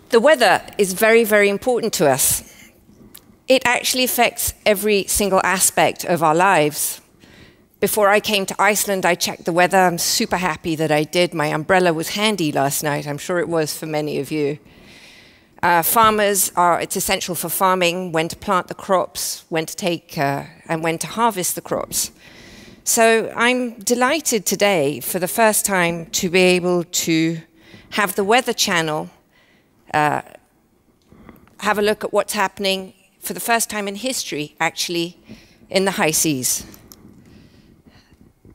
The weather is very, very important to us. It actually affects every single aspect of our lives. Before I came to Iceland, I checked the weather. I'm super happy that I did. My umbrella was handy last night. I'm sure it was for many of you. It's essential for farming, when to plant the crops, when to take and when to harvest the crops. So I'm delighted today, for the first time, to be able to have the Weather Channel have a look at what's happening for the first time in history, actually, in the high seas.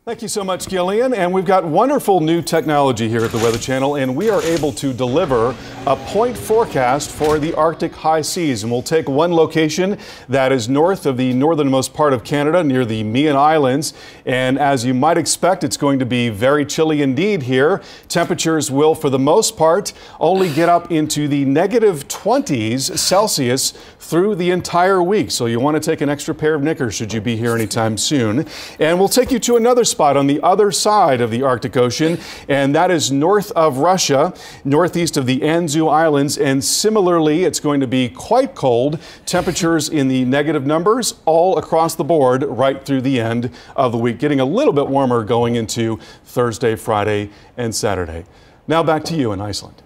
Thank you so much, Ghislaine. And we've got wonderful new technology here at the Weather Channel, and we are able to deliver a point forecast for the Arctic high seas. And we'll take one location that is north of the northernmost part of Canada, near the Mean Islands. And as you might expect, it's going to be very chilly indeed here. Temperatures will, for the most part, only get up into the -20s Celsius through the entire week. So you want to take an extra pair of knickers should you be here anytime soon. And we'll take you to another spot on the other side of the Arctic Ocean, and that is north of Russia, northeast of the Anzu Islands, and similarly it's going to be quite cold, temperatures in the negative numbers all across the board right through the end of the week, getting a little bit warmer going into Thursday, Friday, and Saturday. Now back to you in Iceland.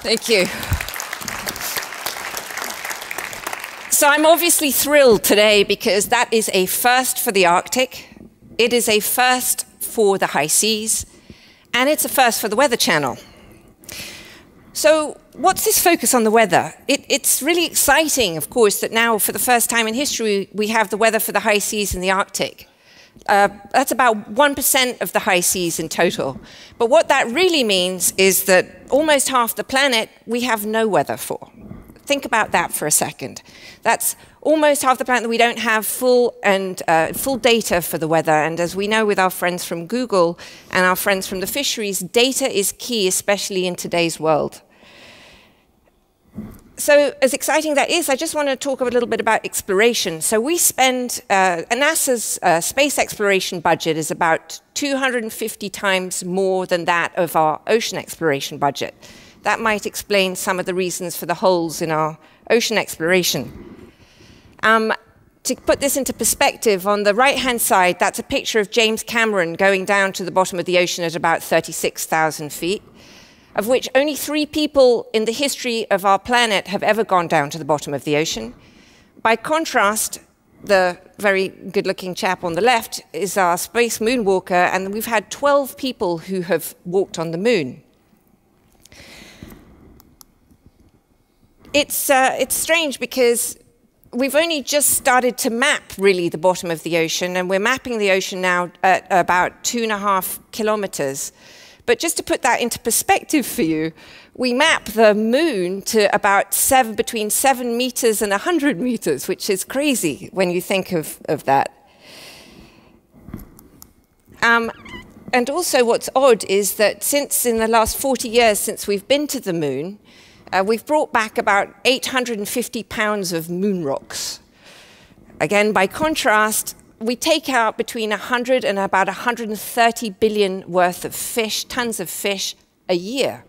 Thank you. So I'm obviously thrilled today because that is a first for the Arctic, it is a first for the high seas, and it's a first for the Weather Channel. So what's this focus on the weather? It's really exciting, of course, that now for the first time in history we have the weather for the high seas in the Arctic. That's about 1% of the high seas in total. But what that really means is that almost half the planet we have no weather for. Think about that for a second. That's almost half the planet that we don't have full data for the weather. And as we know with our friends from Google and our friends from the fisheries, data is key, especially in today's world. So as exciting that is, I just want to talk a little bit about exploration. So we spend, NASA's space exploration budget is about 250 times more than that of our ocean exploration budget. That might explain some of the reasons for the holes in our ocean exploration. To put this into perspective, on the right-hand side, that's a picture of James Cameron going down to the bottom of the ocean at about 36,000 feet, of which only 3 people in the history of our planet have ever gone down to the bottom of the ocean. By contrast, the very good-looking chap on the left is our space moonwalker, and we've had 12 people who have walked on the moon. It's strange because we've only just started to map, really, the bottom of the ocean, and we're mapping the ocean now at about 2.5 kilometers. But just to put that into perspective for you, we map the moon to about between 7 meters and 100 meters, which is crazy when you think of that. And also what's odd is that in the last 40 years since we've been to the moon, we've brought back about 850 pounds of moon rocks. Again, by contrast, we take out between 100 and about 130 billion worth of fish, tons of fish, a year.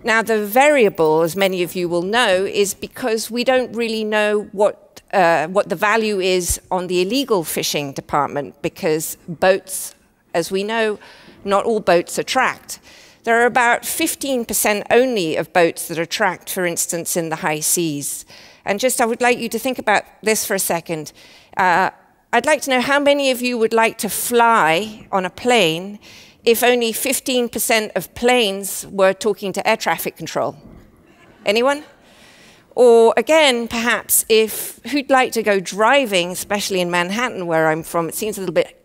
Now, the variable, as many of you will know, is because we don't really know what the value is on the illegal fishing department, because boats, as we know, not all boats are tracked. There are about 15% only of boats that are tracked, for instance, in the high seas. And I would like you to think about this for a second. I'd like to know how many of you would like to fly on a plane if only 15% of planes were talking to air traffic control? Anyone? Or again, perhaps, who'd like to go driving, especially in Manhattan, where I'm from? It seems a little bit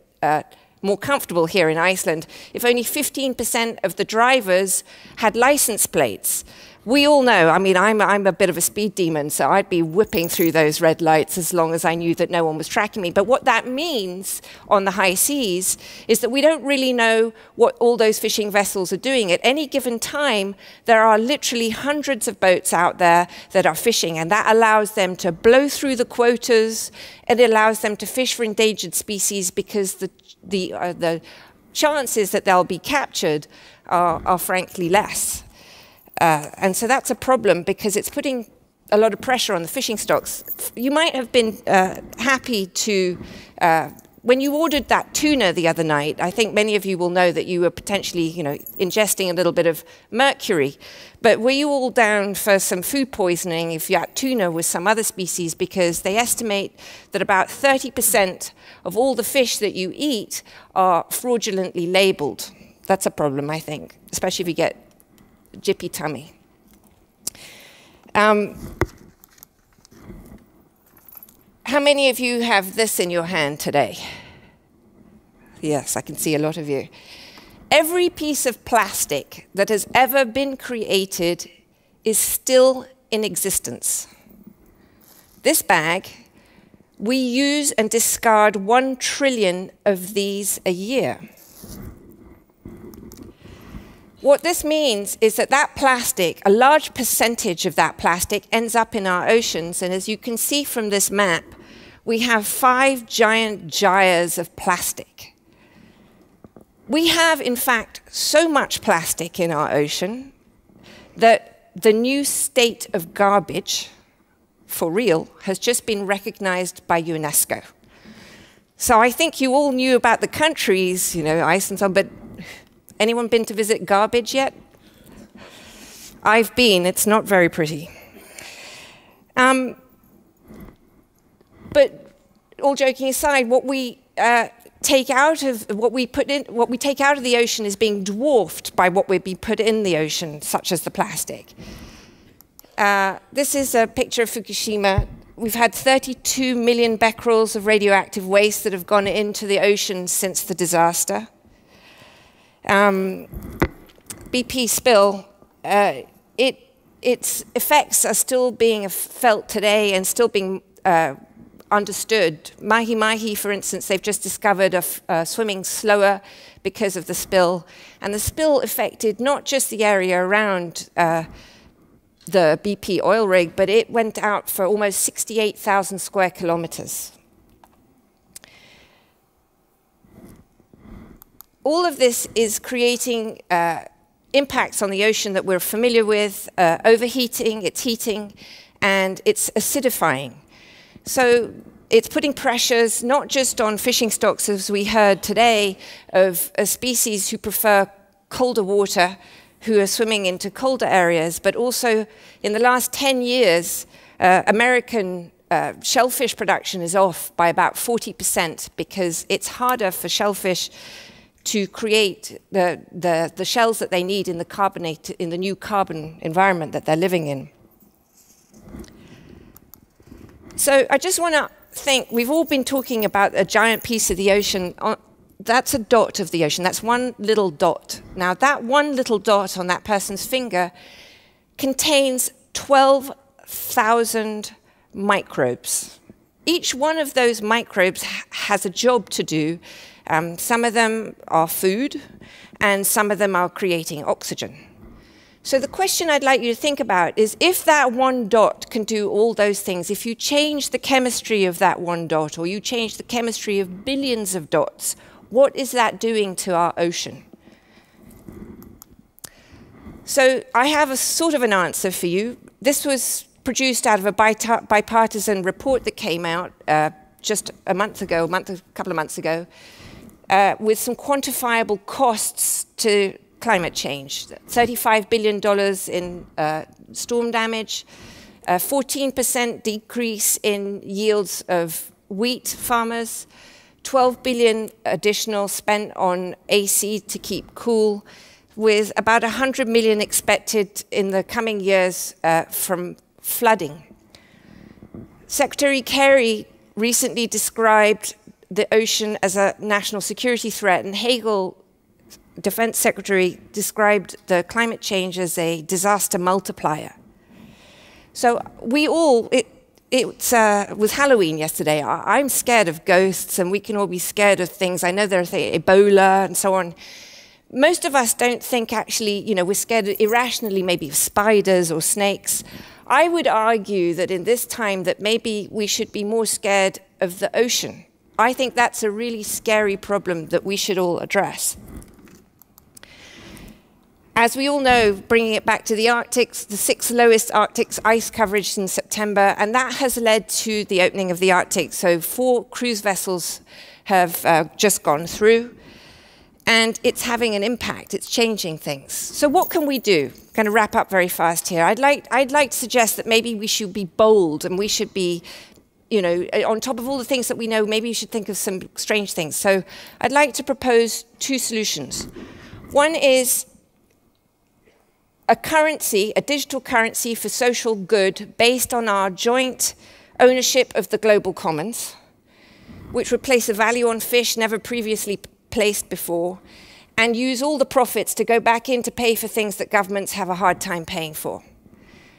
more comfortable here in Iceland, if only 15% of the drivers had license plates. We all know, I mean, I'm a bit of a speed demon, so I'd be whipping through those red lights as long as I knew that no one was tracking me. But what that means on the high seas is that we don't really know what all those fishing vessels are doing. At any given time, there are literally hundreds of boats out there that are fishing, and that allows them to blow through the quotas, and it allows them to fish for endangered species because the chances that they'll be captured are frankly less. And so that's a problem because it's putting a lot of pressure on the fishing stocks. You might have been happy to, when you ordered that tuna the other night, I think many of you will know that you were potentially, ingesting a little bit of mercury. But were you all down for some food poisoning if you had tuna with some other species? Because they estimate that about 30% of all the fish that you eat are fraudulently labeled. That's a problem, I think, especially if you get jippy tummy. How many of you have this in your hand today? Yes, I can see a lot of you. Every piece of plastic that has ever been created is still in existence. This bag, we use and discard 1 trillion of these a year. What this means is that that plastic, a large percentage of that plastic ends up in our oceans. And as you can see from this map, we have 5 giant gyres of plastic. We have, in fact, so much plastic in our ocean that the new state of garbage, for real, has just been recognized by UNESCO. So I think you all knew about the countries, Iceland and so on, but anyone been to visit garbage yet? I've been. It's not very pretty. But all joking aside, what we take out of what we take out of the ocean is being dwarfed by what would be put in the ocean, such as the plastic. This is a picture of Fukushima. We've had 32 million becquerels of radioactive waste that have gone into the ocean since the disaster. BP spill, its effects are still being felt today and still being understood. Mahi-mahi, for instance, they've just discovered swimming slower because of the spill. And the spill affected not just the area around the BP oil rig, but it went out for almost 68,000 square kilometers. All of this is creating impacts on the ocean that we're familiar with, overheating, it's heating, and it's acidifying. So it's putting pressures not just on fishing stocks, as we heard today, of a species who prefer colder water, who are swimming into colder areas, but also in the last 10 years, American shellfish production is off by about 40% because it's harder for shellfish to create the shells that they need in the new carbon environment that they're living in. So I just want to think, we've all been talking about a giant piece of the ocean. That's a dot of the ocean. That's one little dot. Now, that one little dot on that person's finger contains 12,000 microbes. Each one of those microbes has a job to do. Some of them are food, and some of them are creating oxygen. So the question I'd like you to think about is, if that one dot can do all those things, if you change the chemistry of that one dot, or you change the chemistry of billions of dots, what is that doing to our ocean? So I have a sort of an answer for you. This was produced out of a bipartisan report that came out just a couple of months ago, with some quantifiable costs to climate change. $35 billion in storm damage, 14% decrease in yields of wheat farmers, 12 billion additional spent on AC to keep cool, with about 100 million expected in the coming years from flooding. Secretary Kerry recently described the ocean as a national security threat, and Hagel, Defense Secretary, described the climate change as a disaster multiplier. So we all, it was Halloween yesterday. I'm scared of ghosts, and we can all be scared of things. I know there are things, Ebola and so on. Most of us don't think actually, we're scared irrationally maybe of spiders or snakes. I would argue that in this time that maybe we should be more scared of the ocean. I think that's a really scary problem that we should all address. As we all know, bringing it back to the Arctic, the 6th lowest Arctic ice coverage in September, and that has led to the opening of the Arctic. So 4 cruise vessels have just gone through, and it's having an impact. It's changing things. So what can we do? I'm going to wrap up very fast here. I'd like to suggest that maybe we should be bold, and we should be, you know, on top of all the things that we know, maybe you should think of some strange things. So I'd like to propose 2 solutions. One is a currency, a digital currency for social good based on our joint ownership of the global commons, which would place a value on fish never previously placed before, and use all the profits to go back in to pay for things that governments have a hard time paying for.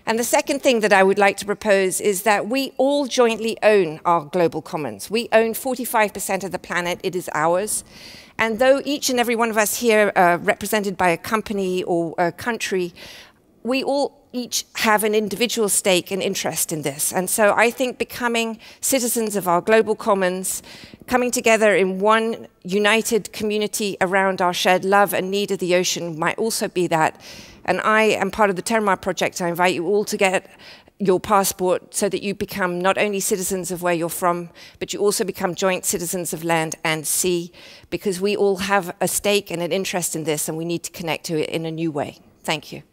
And the second thing that I would like to propose is that we all jointly own our global commons. We own 45% of the planet. It is ours. And though each and every one of us here are represented by a company or a country, we all each have an individual stake and interest in this. And so I think becoming citizens of our global commons, coming together in one united community around our shared love and need of the ocean might also be that. And I am part of the Terramar project. I invite you all to get your passport so that you become not only citizens of where you're from, but you also become joint citizens of land and sea, because we all have a stake and an interest in this, and we need to connect to it in a new way. Thank you.